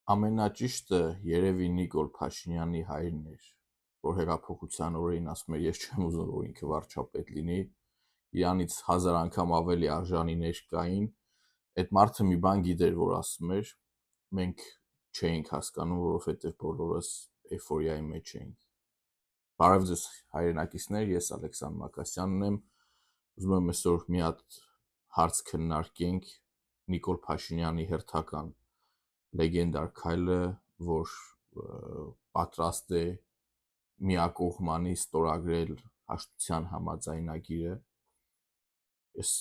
Ամենաճիշտը երևի Նիկոլ Փաշինյանի հայրն էր, որ հեղափոխության օրերին ասում էր, ես չեմ ուզում, որ ինքը վարչապետ լինի, իրանից 1000 անգամ ավելի արժանիներ կային, այդ մարդը մի բան գիտեր, որ ասում էր, մենք չէինք հասկանում, որովհետև բոլորս էյֆորիայի մեջ էինք։ Բարև ձեզ հայրենակիցներ, ես Ալեքսանդր Մակասյանն եմ, ուզում եմ այսօր մի հատ հարց քննարկենք Նիկոլ Փաշինյանի հերթական լեգենդար քայլը, որ պատրաստ է միակողմանի ստորագրել հաշտության համաձայնագիրը։ Ես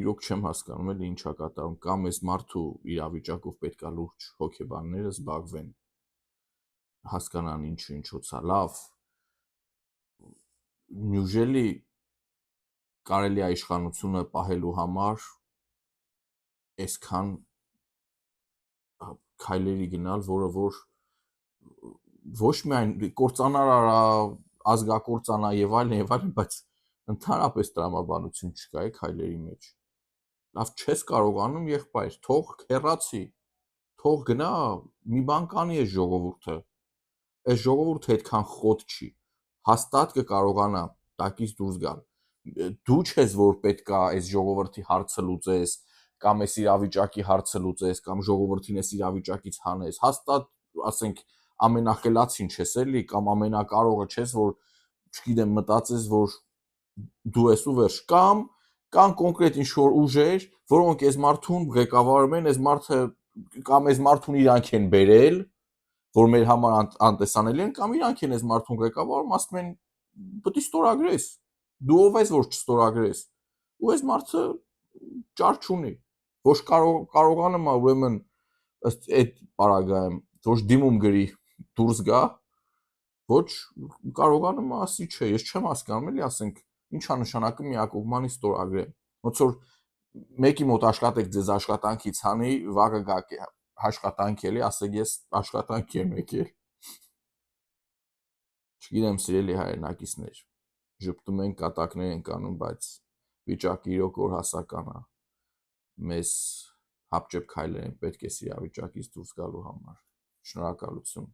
իրոք չեմ հասկանում էլի ինչա կատարում, կամ այս մարդու իրավիճակով պետքա լուրջ հոգեբանները զբաղվեն, հասկանան ինչուց է լավ, նյուժելի կարելի է իշխանությունը պահելու համար այսքան քայլերի գնալ, որը որ ոչ միայն կործանար արա, ազգակործանա եւ այլն, բայց ընդհանրապես տրամաբանություն չկա է քայլերի մեջ։ Լավ չես կարողանում, եղբայր, թող հեռացի, թող գնա, մի բան կանի այս ժողովուրդը։ Այս ժողովուրդը այդքան խոտ չի, հաստատ կկարողանա տակից դուրս գալ։ Դու չես, որ պետքա այս ժողովրդի հարցը լուծես, կամ այս իրավիճակի հարցը լուծես, կամ ժողովրդին այս իրավիճակից հանես, հաստատ, ասենք, ամենախելացին չես էլի, կամ ամենակարողը չես, որ, չգիտեմ, մտածես, որ դու ես ու վերջ, կամ կան կոնկրետ ինչ-որ ուժեր, որոնք այս մարդուն ղեկավարում են, այս մարդը կամ այս մարդուն իրանք են բերել, որ մեր համար անտեսանելի են, կամ իրանք են այս մարդուն ղեկավարում, ասում են, պետք է ստորագրես, դու ով ես, որ չստորագրես, ու այս մարդը ճար չունի, ոչ կարողանում է ուրեմն ըստ այդ պարագայում, ոչ դիմում գրի դուրս գա, ոչ կարողանում է ասի չէ, ես չեմ հասկանում էլի, ասենք, ինչա նշանակում միակողմանի ստորագրել, ոնց որ մեկի մոտ աշխատեք ձեզ աշխատանքից հանի, վաղը գաք աշխատանք էլի, ասեք ես աշխատանք եմ եկել։ Չգիտեմ, սիրելի հայրենակիցներ, ժպտում են, կատակներ են կանում, բայց վիճակը իրոք որ հասական է, մեզ հապճեպ քայլեր են պետք է իրավիճակից դուրս գալու համար։ Շնորհակալություն։